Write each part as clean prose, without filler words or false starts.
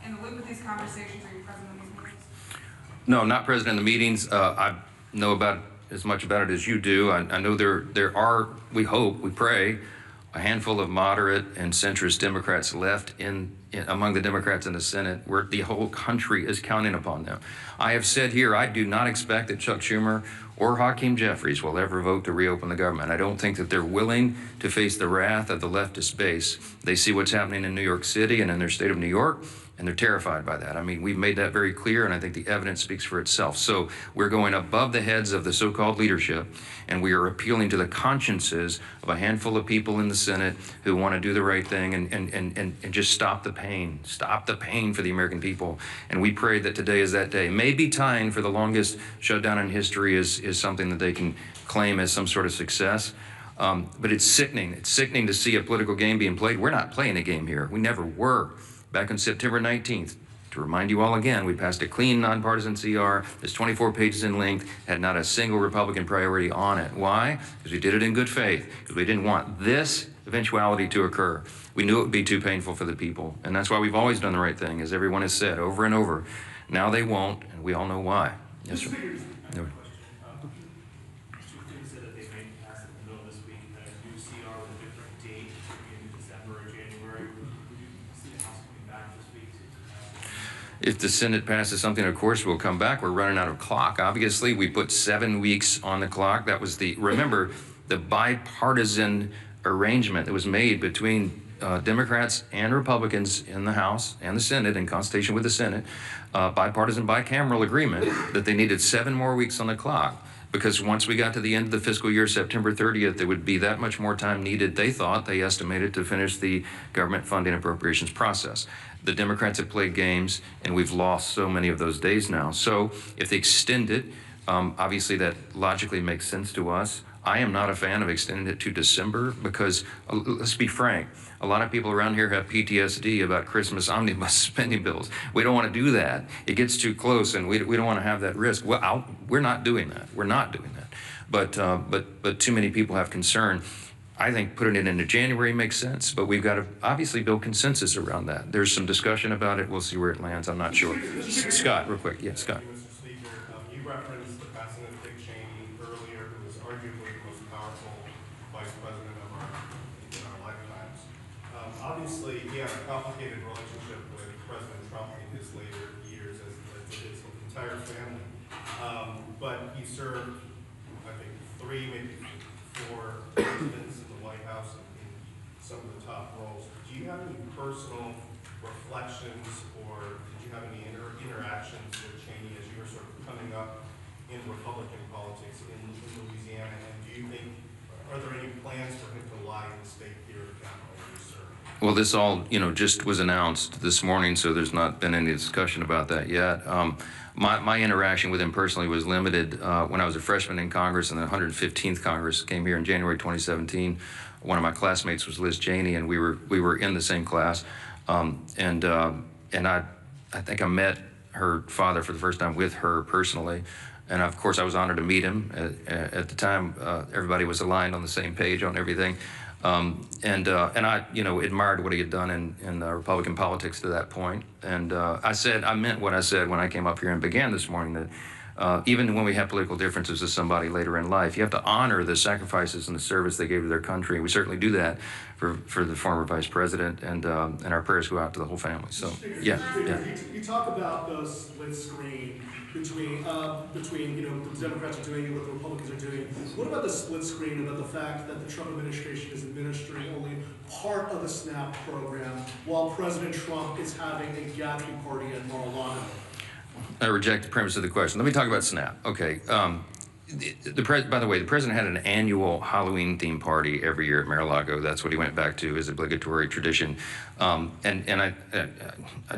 in the loop with these conversations? Are you present in these meetings? No, I'm not present in the meetings. I know about as much about it as you do. I know there are, we hope, we pray, a handful of moderate and centrist Democrats left among the Democrats in the Senate, where the whole country is counting upon them. I have said here, I do not expect that Chuck Schumer or Hakeem Jeffries will ever vote to reopen the government. I don't think that they're willing to face the wrath of the leftist base. They see what's happening in New York City and in their state of New York, and they're terrified by that. I mean, we've made that very clear, and I think the evidence speaks for itself. So we're going above the heads of the so-called leadership, and we are appealing to the consciences of a handful of people in the Senate who want to do the right thing and just stop the pain for the American people. And we pray that today is that day. Maybe tying for the longest shutdown in history is something that they can claim as some sort of success. But it's sickening. It's sickening to see a political game being played. We're not playing a game here. We never were. Back on September 19th, to remind you all again, we passed a clean, nonpartisan CR. It's 24 pages in length, had not a single Republican priority on it. Why? Because we did it in good faith, because we didn't want this eventuality to occur. We knew it would be too painful for the people, and that's why we've always done the right thing, as everyone has said over and over. Now they won't, and we all know why. Yes, sir. No. If the Senate passes something, of course, we'll come back. We're running out of clock. Obviously, we put 7 weeks on the clock. That was remember, the bipartisan arrangement that was made between Democrats and Republicans in the House and the Senate, in consultation with the Senate, bipartisan, bicameral agreement that they needed 7 more weeks on the clock. Because once we got to the end of the fiscal year, September 30th, there would be that much more time needed, they estimated, to finish the government funding appropriations process. The Democrats have played games, and we've lost so many of those days now. So if they extend it, obviously that logically makes sense to us. I am not a fan of extending it to December because, let's be frank, a lot of people around here have PTSD about Christmas omnibus spending bills. We don't want to do that. It gets too close, and we don't want to have that risk. Well, we're not doing that. We're not doing that. But too many people have concern. I think putting it into January makes sense, but we've got to obviously build consensus around that. There's some discussion about it. We'll see where it lands. I'm not sure. Scott, real quick. Yeah, Scott. Mr. Speaker, you referenced the passing of Dick Cheney earlier, who was arguably the most powerful vice president in our lifetimes. Obviously, he had a complicated relationship with President Trump in his later years, as did his entire family. But he served, I think, 3, maybe 4 presidents in the White House in some of the top roles. Do you have any personal reflections, or did you have any interactions with Cheney as you were sort of coming up in Republican politics in Louisiana? And do you think, are there any plans for him to lie in the state here at the Capitol where you serve? Well, this all, just was announced this morning, so there's not been any discussion about that yet. My interaction with him personally was limited when I was a freshman in Congress, and the 115th Congress came here in January 2017. One of my classmates was Liz Cheney, and we were in the same class. And I think I met her father for the first time with her personally. And of course, I was honored to meet him. At the time, everybody was aligned on the same page on everything. And I, admired what he had done in Republican politics to that point. And I meant what I said when I came up here and began this morning, that even when we have political differences with somebody later in life, you have to honor the sacrifices and the service they gave to their country. We certainly do that for the former vice president, and our prayers go out to the whole family. So, yeah. You talk about the split screen between the Democrats are doing it, what the Republicans are doing. What about the split screen about the fact that the Trump administration is administering only part of the SNAP program, while President Trump is having a gathering party at Mar-a-Lago? I reject the premise of the question. Let me talk about SNAP. Okay. By the way, the president had an annual Halloween themed party every year at Mar-a-Lago. That's what he went back to as obligatory tradition. And I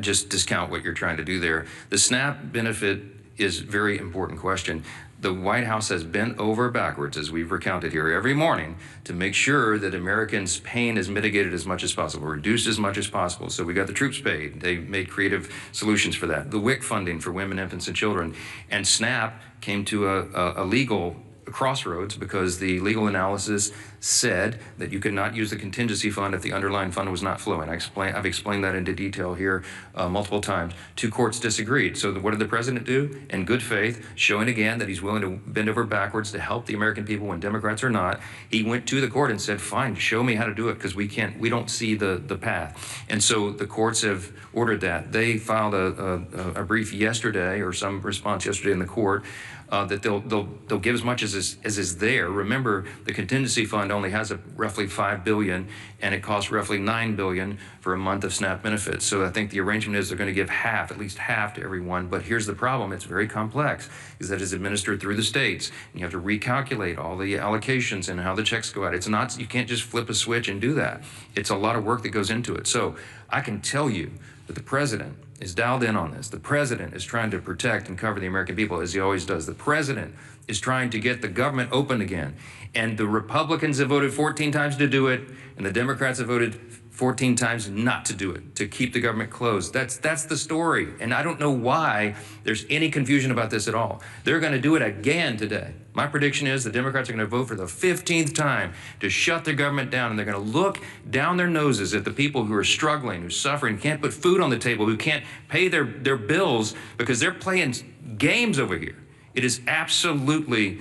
just discount what you're trying to do there. The SNAP benefit is a very important question. The White House has bent over backwards, as we've recounted here every morning, to make sure that Americans' pain is mitigated as much as possible, reduced as much as possible. So we got the troops paid. They made creative solutions for that. The WIC funding for women, infants, and children. And SNAP came to a legal crossroads because the legal analysis said that you could not use the contingency fund if the underlying fund was not flowing. I've explained that into detail here multiple times. Two courts disagreed. So what did the president do? In good faith, showing again that he's willing to bend over backwards to help the American people when Democrats are not, he went to the court and said, fine, show me how to do it, because we don't see the path. And so the courts have ordered that. They filed a brief yesterday, or some response yesterday in the court, that they'll give as much as is there. Remember, the contingency fund only has roughly $5 billion, and it costs roughly $9 billion for a month of SNAP benefits. So I think the arrangement is they're going to give half, at least half, to everyone. But here's the problem: it's very complex, is that it's administered through the states, and you have to recalculate all the allocations and how the checks go out. It's not, you can't just flip a switch and do that. It's a lot of work that goes into it. So I can tell you that the president is dialed in on this. The president is trying to protect and cover the American people, as he always does. The president is trying to get the government open again. And the Republicans have voted 14 times to do it, and the Democrats have voted 14 times not to do it, to keep the government closed. That's the story. And I don't know why there's any confusion about this at all. They're going to do it again today. My prediction is the Democrats are going to vote for the 15th time to shut their government down, and they're going to look down their noses at the people who are struggling, who are suffering, can't put food on the table, who can't pay their bills because they're playing games over here. It is absolutely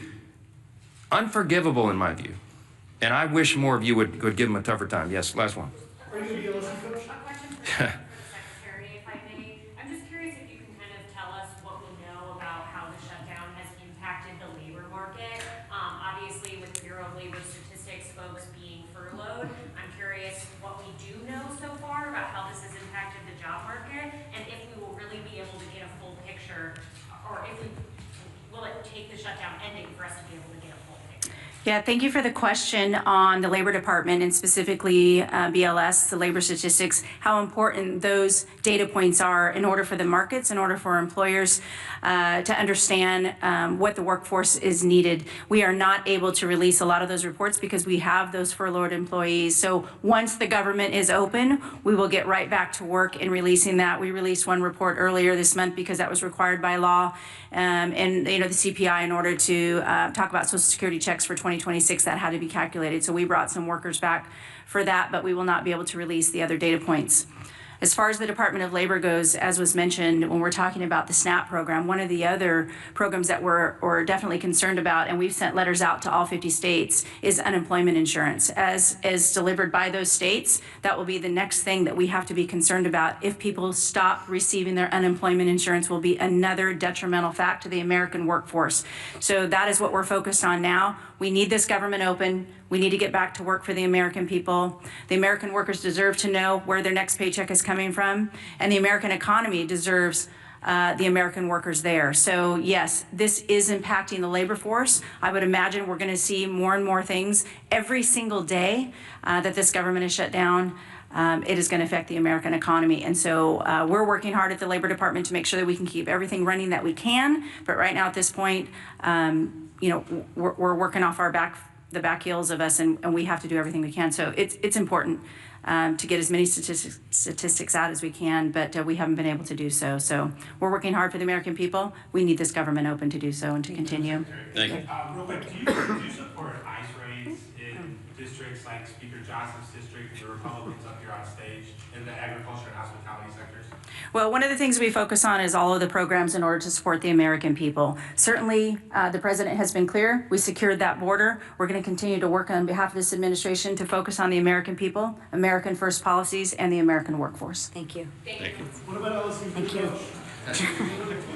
unforgivable in my view. And I wish more of you would give them a tougher time. Yes, last one. A question for the Secretary, if I may. I'm just curious if you can kind of tell us what we know about how the shutdown has impacted the labor market. Obviously, with Bureau of Labor Statistics folks being furloughed, I'm curious what we do know so far about how this has impacted the job market, and if we will really be able to get a full picture, or if we will it take the shutdown ending for us to be able to get a full picture? Yeah, thank you for the question on the Labor Department, and specifically BLS, the labor statistics, how important those data points are in order for the markets, in order for employers to understand what the workforce is needed. We are not able to release a lot of those reports because we have those furloughed employees. So once the government is open, we will get right back to work in releasing that. We released one report earlier this month because that was required by law, and the CPI, in order to talk about Social Security checks for 2026, that had to be calculated. So we brought some workers back for that, but we will not be able to release the other data points. As far as the Department of Labor goes, as was mentioned when we're talking about the SNAP program, one of the other programs that we're definitely concerned about, and we've sent letters out to all 50 states, is unemployment insurance. As delivered by those states, that will be the next thing that we have to be concerned about. If people stop receiving their unemployment insurance, will be another detrimental fact to the American workforce. So that is what we're focused on now. We need this government open. We need to get back to work for the American people. The American workers deserve to know where their next paycheck is coming from, and the American economy deserves the American workers there. So yes, this is impacting the labor force. I would imagine we're going to see more and more things every single day that this government is shut down. It is going to affect the American economy. And so we're working hard at the Labor Department to make sure that we can keep everything running that we can. But right now at this point, we're working off the back heels of us, and we have to do everything we can. So it's important to get as many statistics out as we can, but we haven't been able to do so. So we're working hard for the American people. We need this government open to do so and to continue. Thank you. Real quick, do you support ICE raids in districts like Speaker Johnson's district, the Republicans up here on stage, in the agriculture and hospitality sectors? Well, one of the things we focus on is all of the programs in order to support the American people. Certainly, the president has been clear. We secured that border. We're going to continue to work on behalf of this administration to focus on the American people, American first policies, and the American workforce. Thank you. Thank you. What about LSU? Thank you.